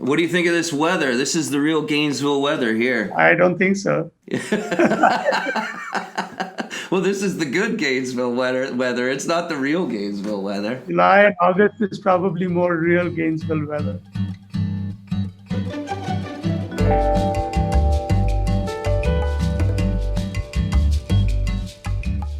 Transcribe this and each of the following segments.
What do you think of this weather? This is the real Gainesville weather here. I don't think so. Well, this is the good Gainesville weather. It's not the real Gainesville weather. July and August is probably more real Gainesville weather.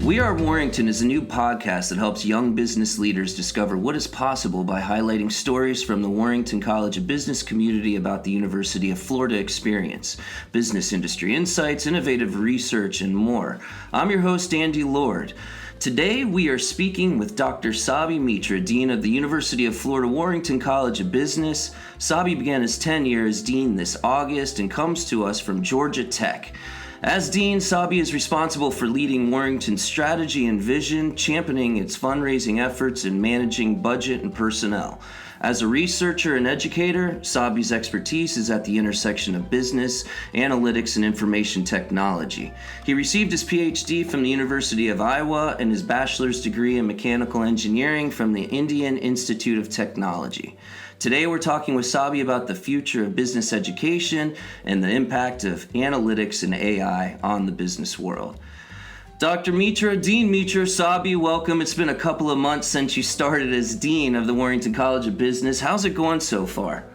We Are Warrington is a new podcast that helps young business leaders discover what is possible by highlighting stories from the Warrington College of Business community about the University of Florida experience, business industry insights, innovative research, and more. I'm your host, Andy Lord. Today, we are speaking with Dr. Sabi Mitra, Dean of the University of Florida Warrington College of Business. Sabi began his tenure as Dean this August and comes to us from Georgia Tech. As Dean, Sabi is responsible for leading Warrington's strategy and vision, championing its fundraising efforts, and managing budget and personnel. As a researcher and educator, Sabi's expertise is at the intersection of business, analytics, and information technology. He received his PhD from the University of Iowa and his bachelor's degree in mechanical engineering from the Indian Institute of Technology. Today we're talking with Sabi about the future of business education and the impact of analytics and AI on the business world. Dr. Mitra, Dean Mitra, Sabi, welcome. It's been a couple of months since you started as Dean of the Warrington College of Business. How's it going so far?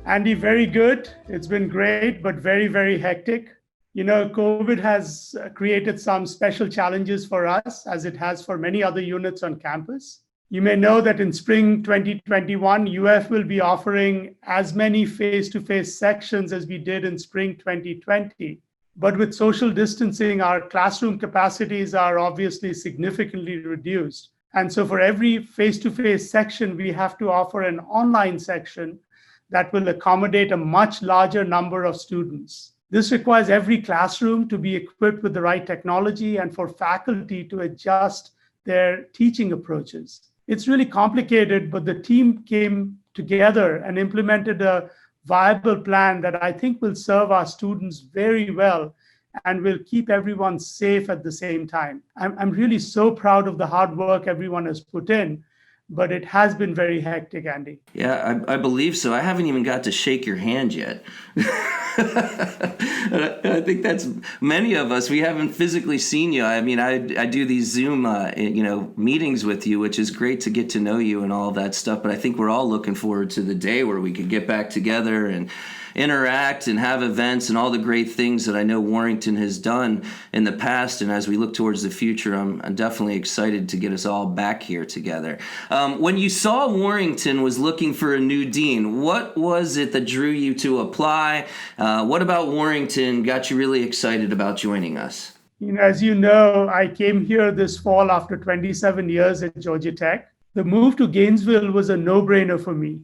Andy, very good. It's been great, but very, very hectic. You know, COVID has created some special challenges for us, as it has for many other units on campus. You may know that in spring 2021, UF will be offering as many face-to-face sections as we did in spring 2020. But with social distancing, our classroom capacities are obviously significantly reduced. And so for every face-to-face section, we have to offer an online section that will accommodate a much larger number of students. This requires every classroom to be equipped with the right technology and for faculty to adjust their teaching approaches. It's really complicated, but the team came together and implemented a viable plan that I think will serve our students very well and will keep everyone safe at the same time. I'm really so proud of the hard work everyone has put in, but it has been very hectic, Andy. Yeah, I believe so. I haven't even got to shake your hand yet. I think that's many of us. We haven't physically seen you. I mean, I do these Zoom, meetings with you, which is great to get to know you and all of that stuff. But I think we're all looking forward to the day where we could get back together and interact and have events and all the great things that I know Warrington has done in the past. And as we look towards the future, I'm definitely excited to get us all back here together. When you saw Warrington was looking for a new dean, what was it that drew you to apply? What about Warrington got you really excited about joining us? As you know, I came here this fall after 27 years at Georgia Tech. The move to Gainesville was a no-brainer for me.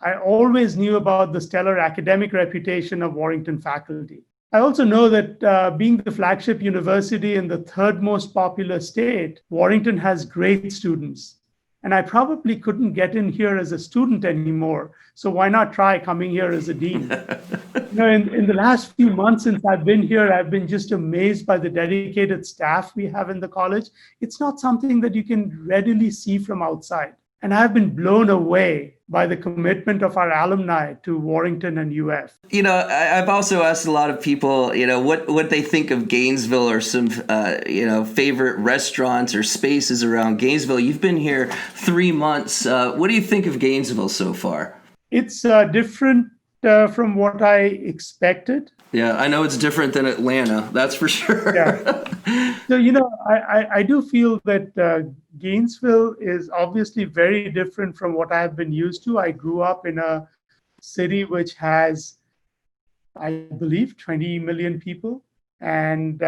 I always knew about the stellar academic reputation of Warrington faculty. I also know that being the flagship university in the third most populous state, Warrington has great students. And I probably couldn't get in here as a student anymore. So why not try coming here as a dean? In the last few months since I've been here, I've been just amazed by the dedicated staff we have in the college. It's not something that you can readily see from outside. And I've been blown away by the commitment of our alumni to Warrington and UF. I've also asked a lot of people, what they think of Gainesville or some, favorite restaurants or spaces around Gainesville. You've been here 3 months. What do you think of Gainesville so far? It's different from what I expected. Yeah, I know it's different than Atlanta. That's for sure. Yeah. So, I do feel that Gainesville is obviously very different from what I have been used to. I grew up in a city which has, I believe, 20 million people. And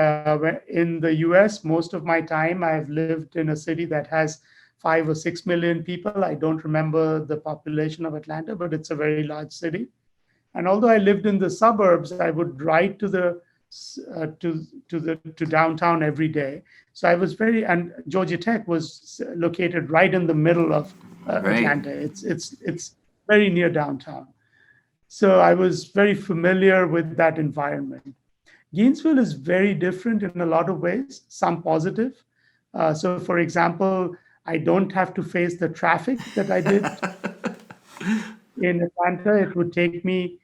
in the US, most of my time, I've lived in a city that has 5 or 6 million people. I don't remember the population of Atlanta, but it's a very large city. And although I lived in the suburbs, I would ride to downtown every day. So I was and Georgia Tech was located right in the middle of Atlanta. It's very near downtown. So I was very familiar with that environment. Gainesville is very different in a lot of ways, some positive. So for example, I don't have to face the traffic that I did in Atlanta. It would take me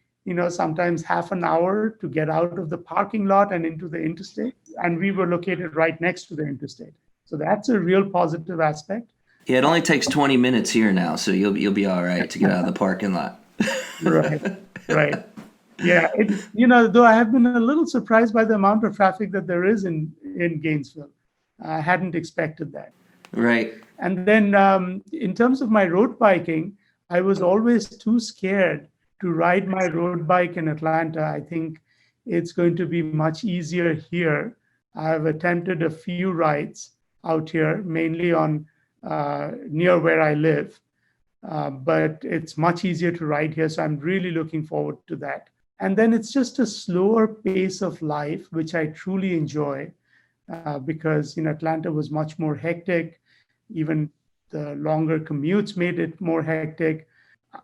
sometimes half an hour to get out of the parking lot and into the interstate. And we were located right next to the interstate. So that's a real positive aspect. Yeah, it only takes 20 minutes here now, so you'll be all right to get out of the parking lot. Right, right. Yeah, though I have been a little surprised by the amount of traffic that there is in Gainesville. I hadn't expected that. Right. And then in terms of my road biking, I was always too scared to ride my road bike in Atlanta. I think it's going to be much easier here. I've attempted a few rides out here, mainly on near where I live, but it's much easier to ride here. So I'm really looking forward to that. And then it's just a slower pace of life, which I truly enjoy because Atlanta was much more hectic. Even the longer commutes made it more hectic.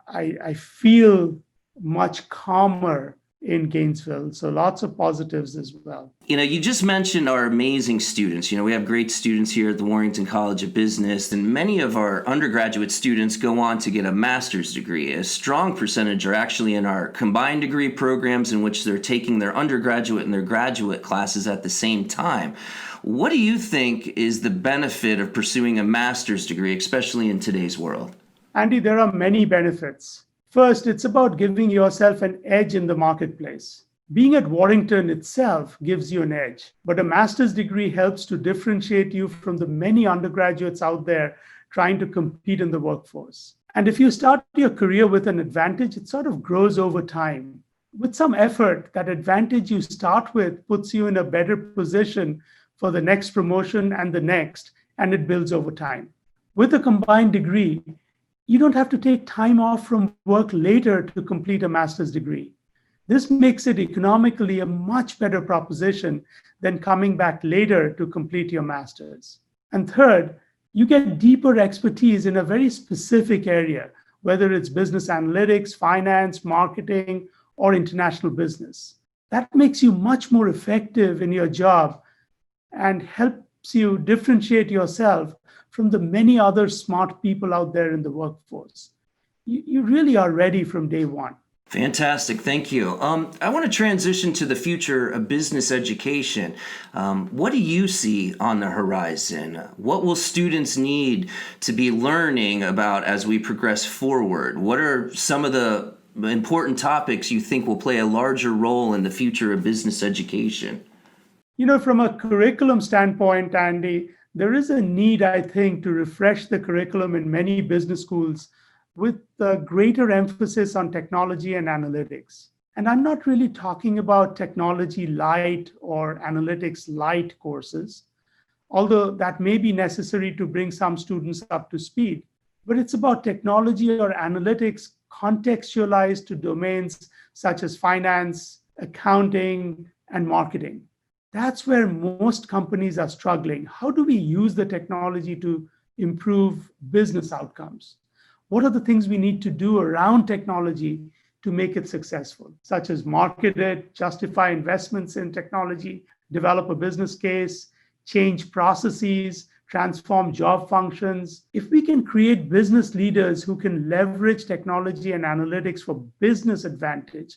I feel much calmer in Gainesville. So lots of positives as well. You just mentioned our amazing students. We have great students here at the Warrington College of Business, and many of our undergraduate students go on to get a master's degree. A strong percentage are actually in our combined degree programs in which they're taking their undergraduate and their graduate classes at the same time. What do you think is the benefit of pursuing a master's degree, especially in today's world? Andy, there are many benefits. First, it's about giving yourself an edge in the marketplace. Being at Warrington itself gives you an edge, but a master's degree helps to differentiate you from the many undergraduates out there trying to compete in the workforce. And if you start your career with an advantage, it sort of grows over time. With some effort, that advantage you start with puts you in a better position for the next promotion and the next, and it builds over time. With a combined degree, you don't have to take time off from work later to complete a master's degree. This makes it economically a much better proposition than coming back later to complete your master's. And third, you get deeper expertise in a very specific area, whether it's business analytics, finance, marketing, or international business. That makes you much more effective in your job and helps you differentiate yourself from the many other smart people out there in the workforce. You really are ready from day one. Fantastic. Thank you. I want to transition to the future of business education. What do you see on the horizon? What will students need to be learning about as we progress forward? What are some of the important topics you think will play a larger role in the future of business education? From a curriculum standpoint, Andy, there is a need, I think, to refresh the curriculum in many business schools with a greater emphasis on technology and analytics. And I'm not really talking about technology light or analytics light courses, although that may be necessary to bring some students up to speed. But it's about technology or analytics contextualized to domains such as finance, accounting, and marketing. That's where most companies are struggling. How do we use the technology to improve business outcomes? What are the things we need to do around technology to make it successful, such as market it, justify investments in technology, develop a business case, change processes, transform job functions? If we can create business leaders who can leverage technology and analytics for business advantage,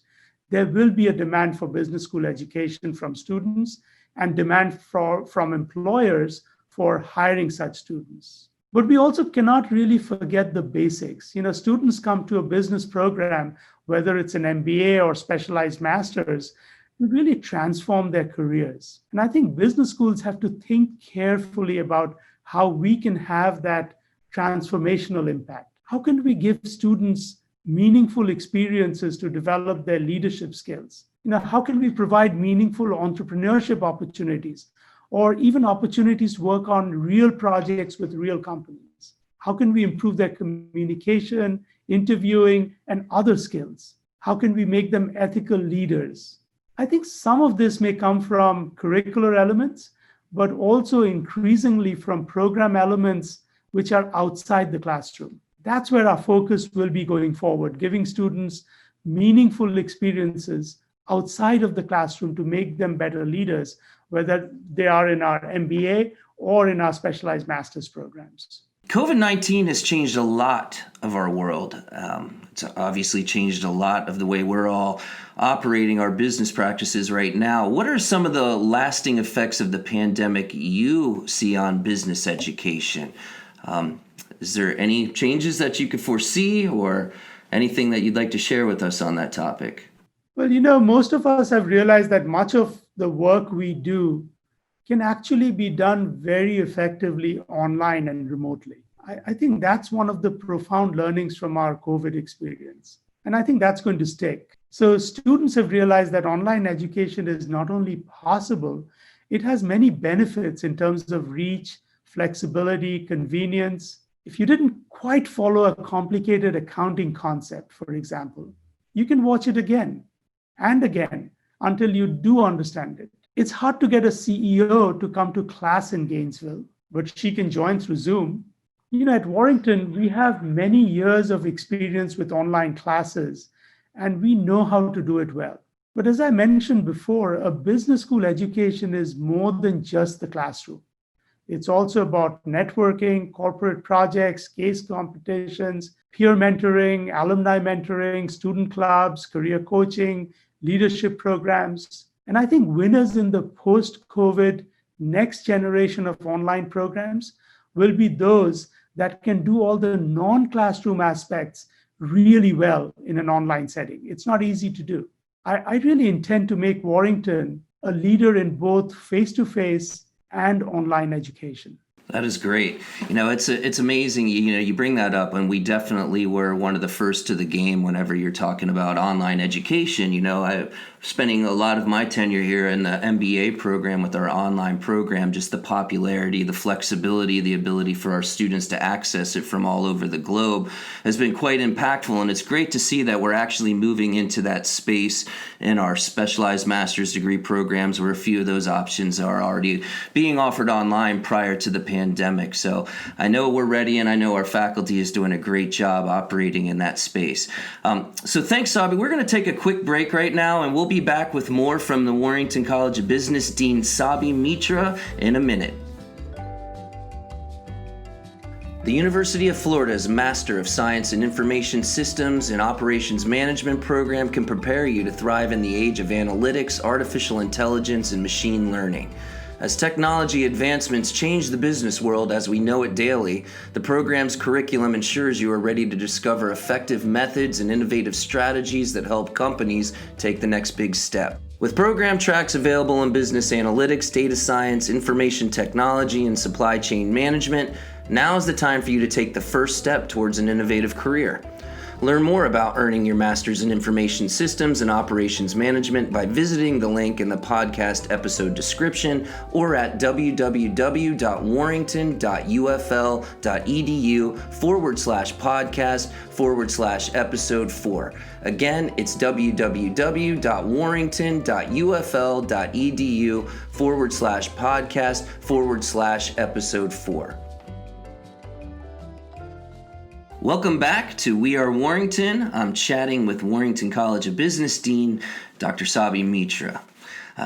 there will be a demand for business school education from students and demand from employers for hiring such students. But we also cannot really forget the basics. Students come to a business program, whether it's an MBA or specialized master's, to really transform their careers. And I think business schools have to think carefully about how we can have that transformational impact. How can we give students meaningful experiences to develop their leadership skills? How can we provide meaningful entrepreneurship opportunities or even opportunities to work on real projects with real companies? How can we improve their communication, interviewing, and other skills? How can we make them ethical leaders? I think some of this may come from curricular elements, but also increasingly from program elements which are outside the classroom. That's where our focus will be going forward, giving students meaningful experiences outside of the classroom to make them better leaders, whether they are in our MBA or in our specialized master's programs. COVID-19 has changed a lot of our world. It's obviously changed a lot of the way we're all operating our business practices right now. What are some of the lasting effects of the pandemic you see on business education? Is there any changes that you could foresee or anything that you'd like to share with us on that topic? Well, most of us have realized that much of the work we do can actually be done very effectively online and remotely. I think that's one of the profound learnings from our COVID experience. And I think that's going to stick. So students have realized that online education is not only possible, it has many benefits in terms of reach, flexibility, convenience. If you didn't quite follow a complicated accounting concept, for example, you can watch it again and again until you do understand it. It's hard to get a CEO to come to class in Gainesville, but she can join through Zoom. At Warrington, we have many years of experience with online classes, and we know how to do it well. But as I mentioned before, a business school education is more than just the classroom. It's also about networking, corporate projects, case competitions, peer mentoring, alumni mentoring, student clubs, career coaching, leadership programs. And I think winners in the post-COVID next generation of online programs will be those that can do all the non-classroom aspects really well in an online setting. It's not easy to do. I really intend to make Warrington a leader in both face-to-face and online education. That is great. It's amazing. You bring that up, and we definitely were one of the first to the game whenever you're talking about online education. I'm spending a lot of my tenure here in the MBA program with our online program, just the popularity, the flexibility, the ability for our students to access it from all over the globe has been quite impactful. And it's great to see that we're actually moving into that space in our specialized master's degree programs, where a few of those options are already being offered online prior to the pandemic. So I know we're ready, and I know our faculty is doing a great job operating in that space. So thanks, Sabi. We're going to take a quick break right now, and we'll be back with more from the Warrington College of Business Dean Sabi Mitra in a minute. The University of Florida's Master of Science in Information Systems and Operations Management program can prepare you to thrive in the age of analytics, artificial intelligence, and machine learning. As technology advancements change the business world as we know it daily, the program's curriculum ensures you are ready to discover effective methods and innovative strategies that help companies take the next big step. With program tracks available in business analytics, data science, information technology, and supply chain management, now is the time for you to take the first step towards an innovative career. Learn more about earning your master's in information systems and operations management by visiting the link in the podcast episode description or at www.warrington.ufl.edu/podcast/episode 4. Again, it's www.warrington.ufl.edu/podcast/episode 4. Welcome back to We Are Warrington. I'm chatting with Warrington College of Business Dean, Dr. Sabi Mitra.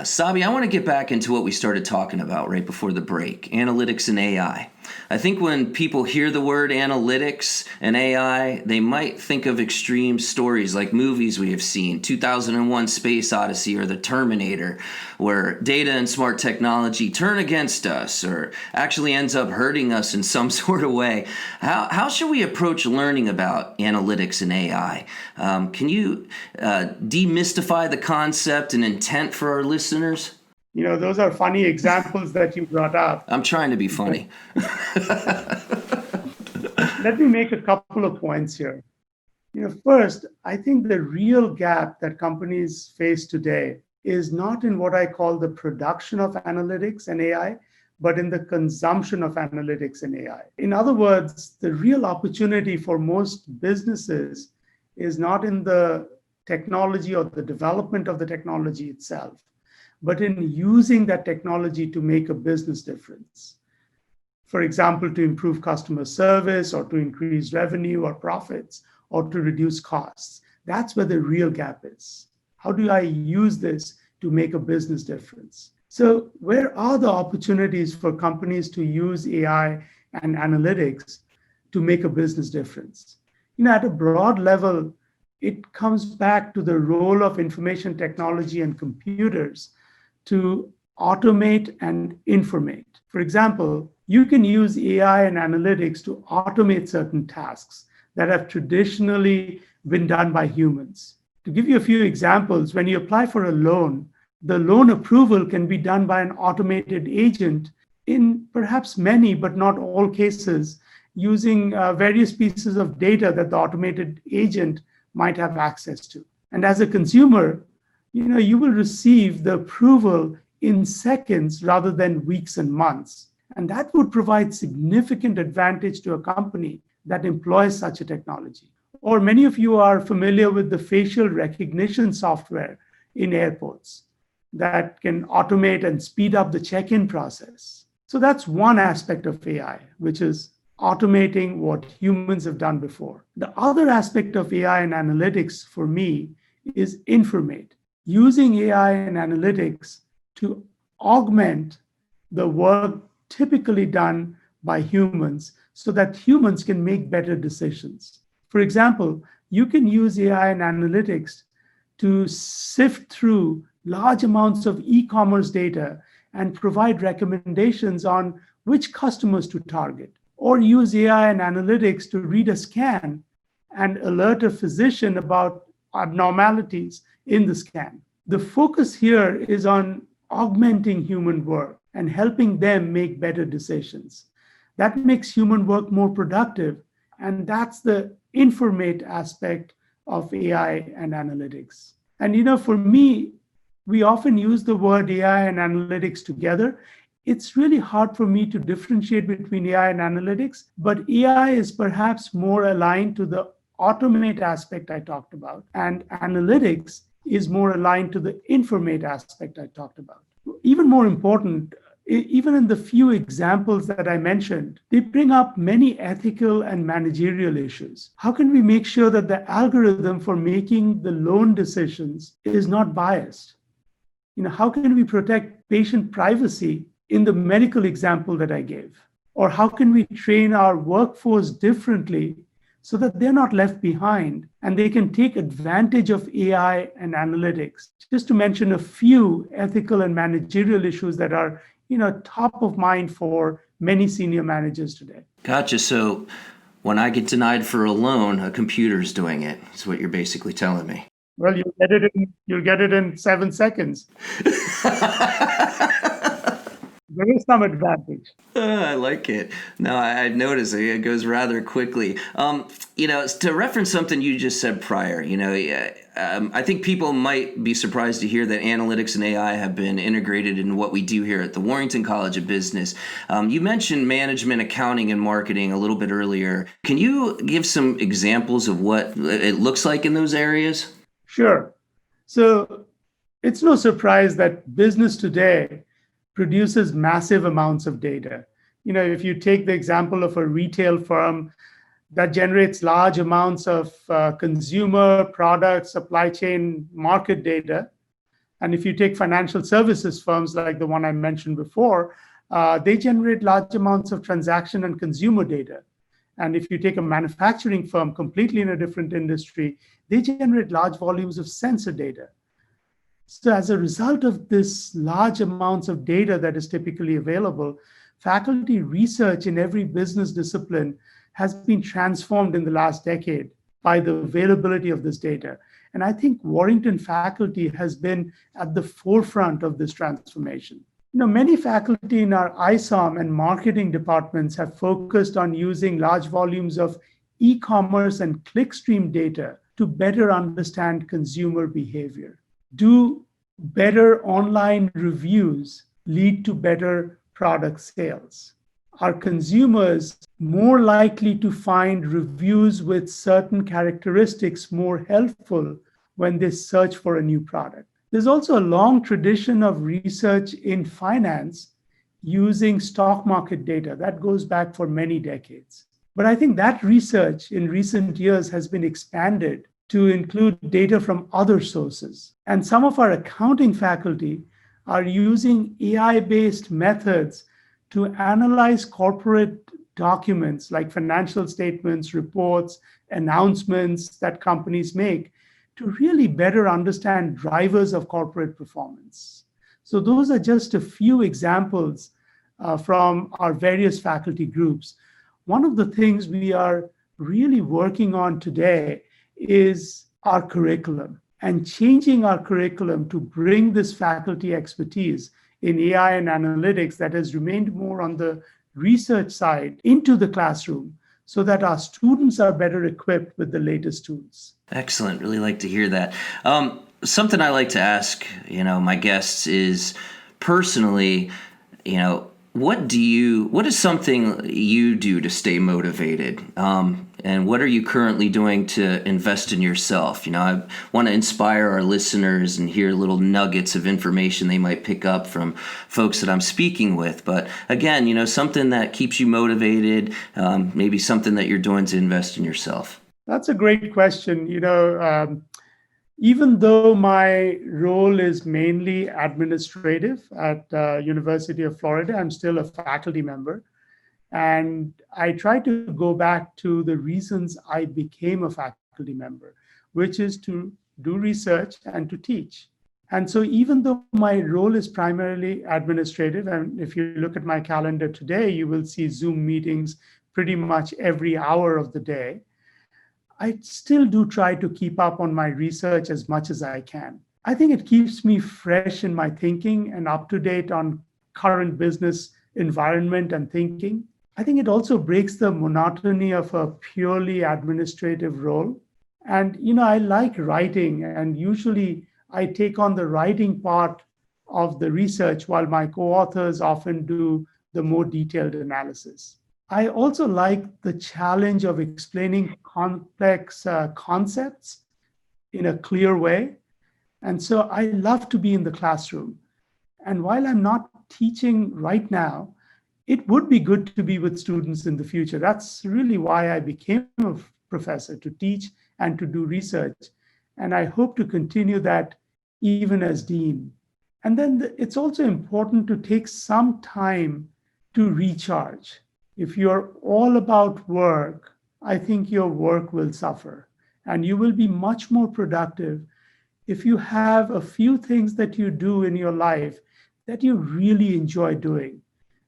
Sabi, I want to get back into what we started talking about right before the break, analytics and AI. I think when people hear the word analytics and AI, they might think of extreme stories like movies we have seen, 2001 Space Odyssey or The Terminator, where data and smart technology turn against us or actually ends up hurting us in some sort of way. How should we approach learning about analytics and AI? Can you demystify the concept and intent for our listeners? Those are funny examples that you brought up. I'm trying to be funny. Let me make a couple of points here. First, I think the real gap that companies face today is not in what I call the production of analytics and AI, but in the consumption of analytics and AI. In other words, the real opportunity for most businesses is not in the technology or the development of the technology itself, but in using that technology to make a business difference. For example, to improve customer service or to increase revenue or profits or to reduce costs. That's where the real gap is. How do I use this to make a business difference? So where are the opportunities for companies to use AI and analytics to make a business difference. At a broad level, it comes back to the role of information technology and computers to automate and informate. For example, you can use AI and analytics to automate certain tasks that have traditionally been done by humans. To give you a few examples, when you apply for a loan, the loan approval can be done by an automated agent in perhaps many, but not all cases, using various pieces of data that the automated agent might have access to. And as a consumer, you will receive the approval in seconds rather than weeks and months. And that would provide significant advantage to a company that employs such a technology. Or many of you are familiar with the facial recognition software in airports that can automate and speed up the check-in process. So that's one aspect of AI, which is automating what humans have done before. The other aspect of AI and analytics for me is informate, using AI and analytics to augment the work typically done by humans so that humans can make better decisions. For example, you can use AI and analytics to sift through large amounts of e-commerce data and provide recommendations on which customers to target, or use AI and analytics to read a scan and alert a physician about abnormalities in the scan. The focus here is on augmenting human work and helping them make better decisions. That makes human work more productive, and that's the informate aspect of AI and analytics. And for me, we often use the word AI and analytics together. It's really hard for me to differentiate between AI and analytics, but AI is perhaps more aligned to the automate aspect I talked about, and analytics is more aligned to the informate aspect I talked about. Even more important, even in the few examples that I mentioned, they bring up many ethical and managerial issues. How can we make sure that the algorithm for making the loan decisions is not biased? How can we protect patient privacy in the medical example that I gave? Or how can we train our workforce differently so that they're not left behind and they can take advantage of AI and analytics? Just to mention a few ethical and managerial issues that are top of mind for many senior managers today. Gotcha. So when I get denied for a loan, a computer's doing it. That's what you're basically telling me. Well, you'll get it in 7 seconds. There is some advantage. I like it. No, I've noticed it goes rather quickly. To reference something you just said prior, I think people might be surprised to hear that analytics and AI have been integrated in what we do here at the Warrington College of Business. You mentioned management, accounting, and marketing a little bit earlier. Can you give some examples of what it looks like in those areas? Sure. So it's no surprise that business today produces massive amounts of data. If you take the example of a retail firm that generates large amounts of consumer product, supply chain, market data, and if you take financial services firms like the one I mentioned before, they generate large amounts of transaction and consumer data. And if you take a manufacturing firm completely in a different industry, they generate large volumes of sensor data. So as a result of this large amounts of data that is typically available, faculty research in every business discipline has been transformed in the last decade by the availability of this data. And I think Warrington faculty has been at the forefront of this transformation. Many faculty in our ISOM and marketing departments have focused on using large volumes of e-commerce and clickstream data to better understand consumer behavior. Do better online reviews lead to better product sales? Are consumers more likely to find reviews with certain characteristics more helpful when they search for a new product? There's also a long tradition of research in finance using stock market data that goes back for many decades. But I think that research in recent years has been expanded to include data from other sources. And some of our accounting faculty are using AI-based methods to analyze corporate documents like financial statements, reports, announcements that companies make to really better understand drivers of corporate performance. So those are just a few examples from our various faculty groups. One of the things we are really working on today is our curriculum and changing our curriculum to bring this faculty expertise in AI and analytics that has remained more on the research side into the classroom so that our students are better equipped with the latest tools. Excellent. Really like to hear that. Something I like to ask, my guests is personally, what is something you do to stay motivated? And what are you currently doing to invest in yourself? I want to inspire our listeners and hear little nuggets of information they might pick up from folks that I'm speaking with. But again, something that keeps you motivated, maybe something that you're doing to invest in yourself. That's a great question. Even though my role is mainly administrative at University of Florida, I'm still a faculty member. And I try to go back to the reasons I became a faculty member, which is to do research and to teach. And so even though my role is primarily administrative, and if you look at my calendar today, you will see Zoom meetings pretty much every hour of the day, I still do try to keep up on my research as much as I can. I think it keeps me fresh in my thinking and up to date on current business environment and thinking. I think it also breaks the monotony of a purely administrative role. And, I like writing, and usually I take on the writing part of the research while my co-authors often do the more detailed analysis. I also like the challenge of explaining complex concepts in a clear way. And so I love to be in the classroom. And while I'm not teaching right now, it would be good to be with students in the future. That's really why I became a professor, to teach and to do research. And I hope to continue that even as dean. And then it's also important to take some time to recharge. If you're all about work, I think your work will suffer. And you will be much more productive if you have a few things that you do in your life that you really enjoy doing.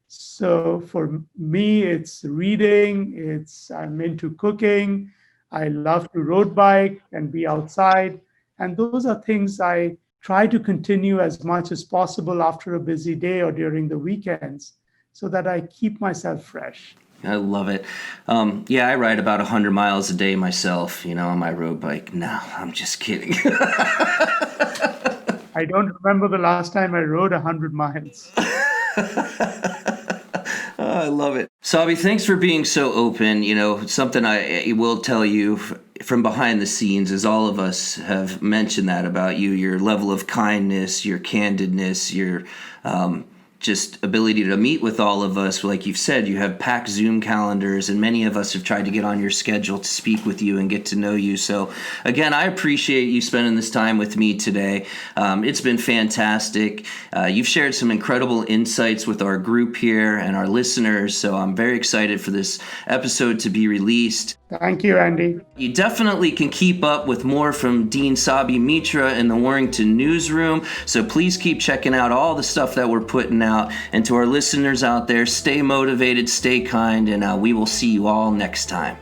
So for me, it's reading, I'm into cooking, I love to road bike and be outside. And those are things I try to continue as much as possible after a busy day or during the weekends so that I keep myself fresh. I love it. I ride about 100 miles a day myself, on my road bike. No, I'm just kidding. I don't remember the last time I rode 100 miles. I love it. Sabi, thanks for being so open. Something I will tell you from behind the scenes is all of us have mentioned that about you, your level of kindness, your candidness, your just ability to meet with all of us. Like you've said, you have packed Zoom calendars, and many of us have tried to get on your schedule to speak with you and get to know you. So again, I appreciate you spending this time with me today. It's been fantastic. You've shared some incredible insights with our group here and our listeners. So I'm very excited for this episode to be released. Thank you, Andy. You definitely can keep up with more from Dean Sabi Mitra in the Warrington newsroom. So please keep checking out all the stuff that we're putting out. And to our listeners out there, stay motivated, stay kind, and we will see you all next time.